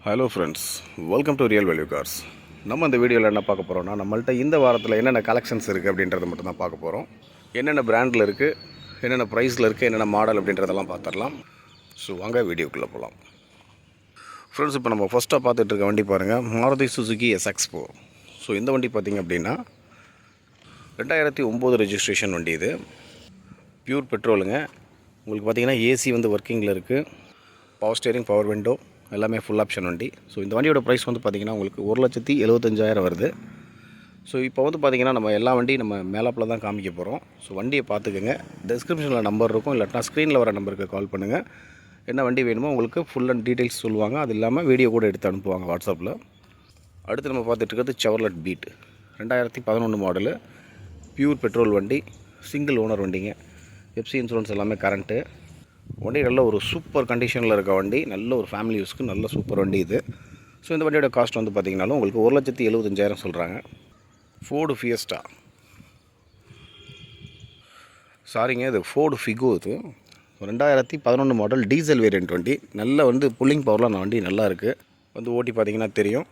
Hello friends, welcome to real value cars. நம்ம இந்த வீடியோவில் என்ன பார்க்க போகிறோம்னா, நம்மள்ட்ட இந்த வாரத்தில் என்னென்ன கலெக்ஷன்ஸ் இருக்குது அப்படின்றத மட்டும் தான் பார்க்க போகிறோம். என்னென்ன பிராண்டில் இருக்குது, என்னென்ன ப்ரைஸில் இருக்குது, என்னென்ன மாடல் அப்படின்றதெல்லாம் பார்த்துடலாம். ஸோ வாங்க வீடியோக்குள்ளே போகலாம். ஃப்ரெண்ட்ஸ், இப்போ நம்ம ஃபஸ்ட்டாக பார்த்துட்டு இருக்க வண்டி பாருங்கள், மாருதி சுசுகி SX4. ஸோ இந்த வண்டி பார்த்திங்க அப்படின்னா 2009 ரெஜிஸ்ட்ரேஷன் வண்டி. இது பியூர் பெட்ரோலுங்க. உங்களுக்கு பார்த்திங்கன்னா ஏசி வந்து ஒர்க்கிங்கில் இருக்குது. பவர் ஸ்டேரிங், பவர் விண்டோ எல்லாமே ஃபுல் ஆப்ஷன் வண்டி. ஸோ இந்த வண்டியோட ப்ரைஸ் வந்து பார்த்திங்கன்னா உங்களுக்கு 1,75,000 வருது. ஸோ இப்போ வந்து பார்த்திங்கன்னா நம்ம எல்லா வண்டியும் நம்ம மேலாப்பில் தான் காமிக்க போகிறோம். ஸோ வண்டியை பார்த்துக்குங்க. டிஸ்கிரிப்ஷனில் நம்பர் இருக்கும், இல்லாட்டினா ஸ்க்ரீனில் வர நம்பருக்கு கால் பண்ணுங்கள். என்ன வண்டி வேணுமோ உங்களுக்கு ஃபுல் அண்ட் டீட்டெயில்ஸ் சொல்லுவாங்க. அது இல்லாமல் வீடியோ கூட எடுத்து அனுப்புவாங்க வாட்ஸ்அப்பில். அடுத்து நம்ம பார்த்துட்டு இருக்கிறது Chevrolet Beat 2011 model, pure petrol வண்டி, சிங்கிள் ஓனர் வண்டிங்க. எஃப்சி இன்சூரன்ஸ் எல்லாமே கரண்ட்டு வண்டி. நல்ல ஒரு சூப்பர் கண்டிஷனில் இருக்க வண்டி, நல்ல ஒரு ஃபேமிலி யூஸ்க்கு நல்ல சூப்பர் வண்டி இது. ஸோ இந்த வண்டியோட காஸ்ட் வந்து பார்த்திங்கனாலும் உங்களுக்கு 1,75,000 சொல்கிறாங்க. ஃபோர்டு ஃபியஸ்டா, சாரிங்க, இது ஃபோர்டு ஃபிகோ. இது 2011 மாடல் டீசல் வேரியன்ட் வண்டி. நல்ல வந்து புல்லிங் பவரில் அந்த வண்டி நல்லா இருக்குது. வந்து ஓட்டி பார்த்திங்கன்னா தெரியும்.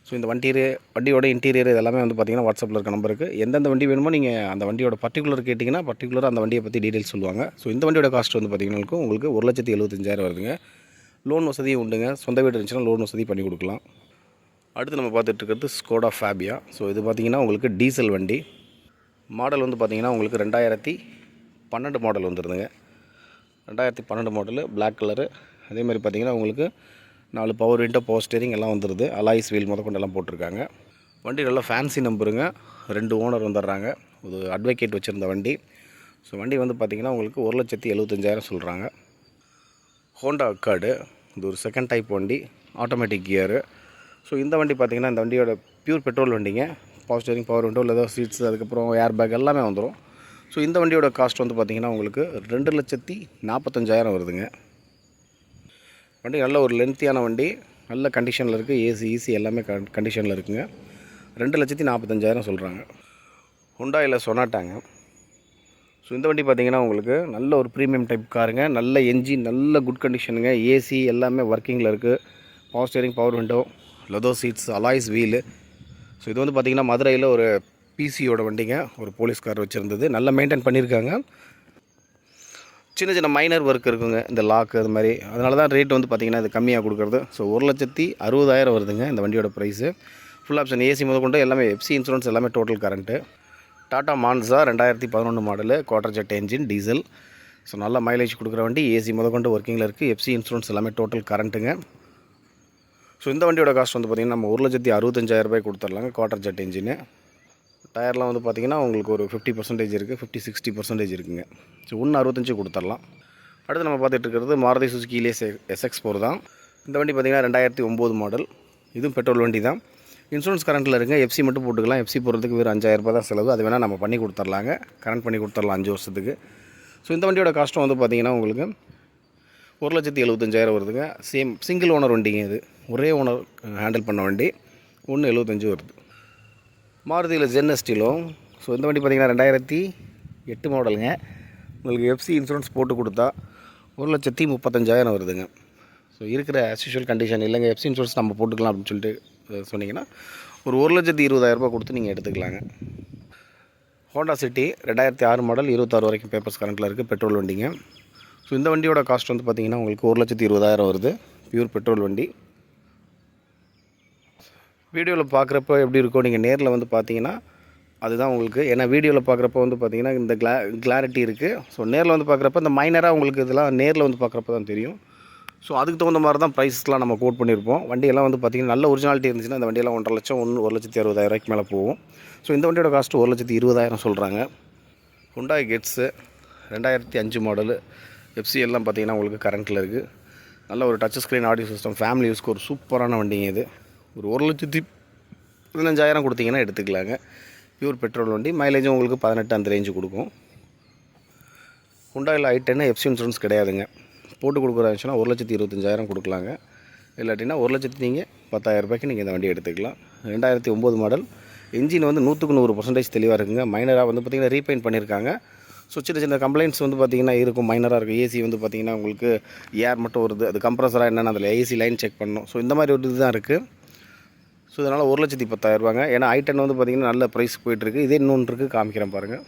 ஸோ இந்த வண்டியோட இன்டீரியர் இதெல்லாமே வந்து பார்த்திங்கன்னா வாட்ஸ்அப்பில் இருக்க நம்பருக்கு எந்தெந்த வண்டி வேணுமோ நீங்கள் அந்த வண்டியோட பர்டிகுலர் கேட்டிங்கன்னா பர்டிகுலராக அந்த வண்டியை பற்றி டீட்டெயில்ஸ் சொல்லுவாங்க. ஸோ இந்த வண்டியோட காஸ்ட் வந்து பார்த்திங்கன்னா உங்களுக்கு 1,75,000 வருதுங்க. லோன் வசதியும் உண்டுங்க. சொந்த வீடு இருந்துச்சுன்னா லோன் வசதி பண்ணி கொடுக்கலாம். அடுத்து நம்ம பார்த்துட்டு இருக்கிறது ஸ்கோடா ஃபேபியா. ஸோ இது பார்த்திங்கன்னா உங்களுக்கு டீசல் வண்டி. மாடல் வந்து பார்த்திங்கன்னா உங்களுக்கு 2012 மாடல் வந்துடுதுங்க. 2012 மாடலு, பிளாக் கலரு. அதேமாதிரி பார்த்திங்கன்னா உங்களுக்கு 4 பவர் விண்டோ, பவர் ஸ்டேரிங் எல்லாம் வந்துடுது. அலாய்ஸ் வீல் முதற்கொண்டெல்லாம் போட்டிருக்காங்க. வண்டி நல்லா ஃபேன்சி நம்பருங்க. 2 ஓனர் வந்துடுறாங்க. ஒரு அட்வொகேட் வச்சுருந்த வண்டி. ஸோ வண்டி வந்து பார்த்திங்கன்னா உங்களுக்கு 1,75,000 சொல்கிறாங்க. ஹோண்டா அக்கார்டு, இது ஒரு செகண்ட் டைப் வண்டி, ஆட்டோமேட்டிக் கியரு. ஸோ இந்த வண்டி பார்த்திங்கன்னா இந்த வண்டியோட பியூர் பெட்ரோல் வண்டிங்க. Power steering, power window, leather seeds, அதுக்கப்புறம் ஏர் பேக் எல்லாமே வந்துடும். ஸோ இந்த வண்டியோட காஸ்ட் வந்து பார்த்திங்கன்னா உங்களுக்கு 2,45,000 வருதுங்க. வண்டி நல்ல ஒரு லென்த்தியான வண்டி, நல்ல கண்டிஷனில் இருக்குது. ஏசி எல்லாமே கண்டிஷனில் இருக்குங்க. 2,45,000 சொல்கிறாங்க. ஹுண்டாயில் சொனாட்டாங்க. ஸோ இந்த வண்டி பார்த்திங்கன்னா உங்களுக்கு நல்ல ஒரு ப்ரீமியம் டைப் காருங்க. நல்ல என்ஜின், நல்ல குட் கண்டிஷனுங்க. ஏசி எல்லாமே ஒர்க்கிங்கில் இருக்குது. Power steering, power window, leather seeds, alloys wheel. So இது வந்து பார்த்திங்கன்னா மதுரையில் ஒரு பிசியோட வண்டிங்க. ஒரு போலீஸ்கார் வச்சுருந்தது. நல்லா மெயின்டைன் பண்ணியிருக்காங்க. சின்ன சின்ன மைனர் ஒர்க் இருக்குங்க, இந்த லாக்கு அது மாதிரி. அதனால தான் ரேட் வந்து பார்த்திங்கன்னா இது கம்மியாக கொடுக்குறது. ஸோ 1,60,000 வருதுங்க இந்த வண்டியோட ப்ரைஸு. ஃபுல் ஆப்ஷன் ஏசி முதற்கொண்டு எல்லாமே, எஃப்சி இன்சூரன்ஸ் எல்லாமே total current. Tata Manza 2011 model, Quadrajet engine, diesel. So நல்ல மைலேஜ் கொடுக்குற வண்டி. ஏசி முதற்கொண்டு ஒர்க்கிங்கில் இருக்குது. எஃப்சி இன்சூரன்ஸ் எல்லாமே டோட்டல் கரண்ட்டுங்க. ஸோ இந்த வண்டியோட காஸ்ட் வந்து பார்த்திங்கன்னா நம்ம 1,65,000 கொடுத்துர்லாங்க. Quarter jet என்ஜின்னு. டயர்லாம் வந்து பார்த்திங்கன்னா உங்களுக்கு ஒரு 50% இருக்குது, 50-60% இருக்குங்க. ஸோ 1,65 கொடுத்துர்லாம். அடுத்து நம்ம பார்த்துட்டு இருக்கிறது மாருதி சுசுகியிலே SX4 தான். இந்த வண்டி பார்த்திங்கன்னா 2009 மாடல். இதுவும் பெட்ரோல் வண்டி தான். இன்சூரன்ஸ் கரண்ட்டில் இருக்குங்க. எஃப்சி மட்டும் போட்டுக்கலாம். எஃப்சி போடுறதுக்கு வெறும் 5,000 தான் செலவு. அது வேணால் நம்ம பண்ணி கொடுத்துர்லாங்க. கரண்ட் பண்ணி கொடுத்துர்லாம் 5 வருஷத்துக்கு. ஸோ இந்த வண்டியோட காஸ்ட்டும் வந்து பார்த்திங்கன்னா உங்களுக்கு 1,75,000 வருதுங்க. சேம் சிங்கிள் ஓனர் வண்டிங்க. இது ஒரே ஓனர் ஹேண்டில் பண்ண வண்டி. 1,75 வருது. மாருதியில் ஜென் எஸ்டிலோ. ஸோ இந்த வண்டி பார்த்திங்கன்னா 2008 மாடலுங்க. உங்களுக்கு எஃப்சி இன்சூரன்ஸ் போட்டு கொடுத்தா 1,35,000 வருதுங்க. ஸோ இருக்கிற அஸ்யூஷுவல் கண்டிஷன் இல்லைங்க, எஃப்சி இன்சூரன்ஸ் நம்ம போட்டுக்கலாம் அப்படின்னு சொல்லிட்டு சொன்னீங்கன்னா ஒரு 1,20,000 கொடுத்து நீங்கள் எடுத்துக்கலாங்க. ஹோண்டா சிட்டி 2006 மாடல், 26 வரைக்கும் பேப்பர்ஸ் கரண்ட்டில் இருக்குது. பெட்ரோல் வண்டிங்க. ஸோ இந்த வண்டியோட காஸ்ட் வந்து பார்த்திங்கன்னா உங்களுக்கு 1,20,000 வருது. பியூர் பெட்ரோல் வண்டி. வீடியோவில் பார்க்குறப்ப எப்படி இருக்கோ, நீங்கள் நேரில் வந்து பார்த்தீங்கன்னா அதுதான் உங்களுக்கு. ஏன்னா வீடியோவில் பார்க்குறப்ப வந்து பார்த்திங்கன்னா இந்த கிளாரிட்டி இருக்குது. ஸோ நேரில் வந்து பார்க்குறப்ப இந்த மைனராக உங்களுக்கு இதெல்லாம் நேரில் வந்து பார்க்குறப்ப தான் தெரியும். ஸோ அதுக்கு தகுந்த மாதிரி தான் ப்ரைஸ்லாம் நம்ம கோட் பண்ணியிருப்போம். வண்டியெல்லாம் வந்து பார்த்திங்கன்னா நல்ல ஒரிஜினாலிட்டி இருந்துச்சுன்னா இந்த வண்டியெல்லாம் 1,50,000, 1,60,000 மேலே போகும். ஸோ இந்த வண்டியோட காஸ்ட்டு 1,20,000 சொல்கிறாங்க. ஹுண்டாய் கெட்ஸு 2005 மாடலு, எஃப்சி எல்லாம் பார்த்திங்கன்னா உங்களுக்கு கரண்ட்டில் இருக்குது. நல்ல ஒரு touch screen audio system, family யூஸ்க்கு ஒரு சூப்பரான வண்டிங்க இது. ஒரு 1,15,000 கொடுத்தீங்கன்னா எடுத்துக்கலாங்க. பியூர் பெட்ரோல் வண்டி. மைலேஜும் உங்களுக்கு 18 அந்த ரேஞ்சு கொடுக்கும். ஹுண்டாயில் i10 எஃப்சி இன்சூரன்ஸ் கிடையாதுங்க. போட்டு கொடுக்குறாச்சுன்னா 1,25,000 கொடுக்கலாங்க. இல்லாட்டினா 1,00,000 நீங்கள் 10,000 நீங்கள் இந்த வண்டி எடுத்துக்கலாம். 2009 மாடல். இன்ஜின் வந்து 100% தெளிவாக இருக்குங்க. மைனராக வந்து பார்த்திங்கன்னா ரீபெயிண்ட் பண்ணியிருக்காங்க. ஸோ சின்ன சின்ன கம்ப்ளைண்ட்ஸ் வந்து பார்த்திங்கன்னா இருக்கும், மைனராக இருக்குது. ஏசி வந்து பார்த்திங்கன்னா உங்களுக்கு ஏர் மட்டும் வருது, அது கம்ப்ரஸராக என்னென்னு அதில் ஏசி லைன் செக் பண்ணணும். ஸோ இந்த மாதிரி ஒரு இது தான் இருக்குது. ஸோ இதனால் 1,10,000 ஏன்னா i10 வந்து பார்த்திங்கன்னா நல்ல ப்ரைஸ் போயிட்டுருக்கு. இதே இன்னொன்று இருக்குது, காமிக்கிறேன் பாருங்கள்.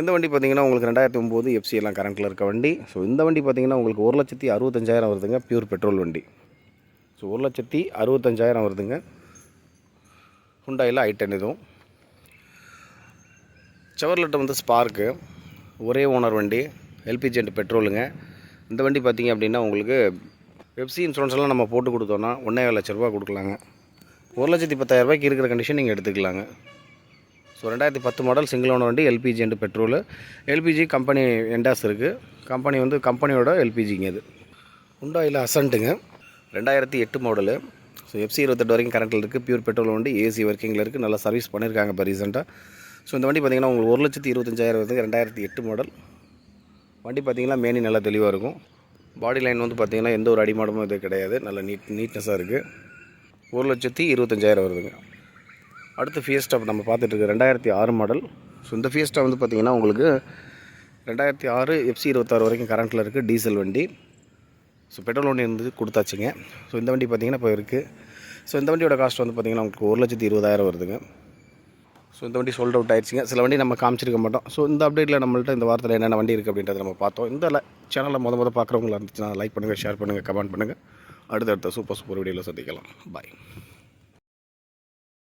இந்த வண்டி பார்த்திங்கன்னா உங்களுக்கு 2009 எஃப்சி எல்லாம் கரண்ட்டில் இருக்க வண்டி. ஸோ இந்த வண்டி பார்த்திங்கன்னா உங்களுக்கு 1,65,000 வருதுங்க, பியூர் பெட்ரோல் வண்டி. ஸோ 1,65,000 வருதுங்க. ஹுண்டாயில் i10 இதுவும். செவர்லெட் வந்து ஸ்பார்க்கு, ஒரே ஓனர் வண்டி, எல்பிஜி அண்ட் பெட்ரோலுங்க. இந்த வண்டி பார்த்திங்க அப்படின்னா உங்களுக்கு எஃப்சி இன்சூரன்ஸ் எல்லாம் நம்ம போட்டு கொடுத்தோன்னா 1,7 லட்ச ரூபா கொடுக்கலாங்க. 1,10,000 இருக்கிற கண்டிஷன் நீங்கள் எடுத்துக்கலாங்க. ஸோ 2010 மாடல் சிங்கிள் ஓனர் வண்டி, LPG and petrol. LPG company எண்டாஸ் இருக்குது, கம்பெனி வந்து கம்பெனியோட எல்பிஜிங்க இது. ஹுண்டாயில் அசன்ட்டுங்க, 2008 மாடலு. ஸோ எஃப்சி 28 வரைக்கும் கரண்ட்டில் இருக்குது, பியூர் பெட்ரோல் வண்டி, ஏசி ஒர்க்கிங்கில் இருக்குது, நல்லா சர்வீஸ் பண்ணியிருக்காங்க இப்போ ரீசெண்டாக. ஸோ இந்த வண்டி பார்த்திங்கன்னா உங்களுக்கு 1,25,000 வருது, 2008 மாடல் வண்டி. பார்த்திங்கன்னா மேனி நல்லா தெளிவாக இருக்கும். பாடி லைன் வந்து பார்த்திங்கன்னா எந்த ஒரு அடிமாடமும் இது கிடையாது, நல்ல நீட்னஸாக இருக்குது. 1,25,000 வருதுங்க. அடுத்து ஃபியஸ்டா நம்ம பார்த்துட்ருக்கு, 2006 மாடல். ஸோ இந்த ஃபியஸ்டா வந்து பார்த்திங்கன்னா உங்களுக்கு 2006 எஃப்சி 26 வரைக்கும் கரண்ட்டில் இருக்குது, டீசல் வண்டி. ஸோ பெட்ரோல் வண்டி இருந்து கொடுத்தாச்சுங்க. ஸோ இந்த வண்டி பார்த்திங்கன்னா இப்போ இருக்குது. ஸோ இந்த வண்டியோட காஸ்ட் வந்து பார்த்திங்கன்னா உங்களுக்கு 1,20,000 வருதுங்க. ஸோ இந்த வண்டி சோல்ட் அவுட் ஆயிடுச்சுங்க. சில வண்டி நம்ம காமிச்சிருக்க மாட்டோம். ஸோ இந்த அப்டேட்டில் நம்மள்ட்ட இந்த வாரத்தில் என்னென்ன வண்டி இருக்குது அப்படின்றத நம்ம பார்த்தோம். இந்த சேனலில் முத பார்க்குறவங்களா இருந்துச்சுன்னா லைக் பண்ணுங்கள், ஷேர் பண்ணுங்கள், கமெண்ட் பண்ணுங்கள். அடுத்தடுத்த சூப்பர் வீடியோவில் சந்திக்கலாம். பாய்.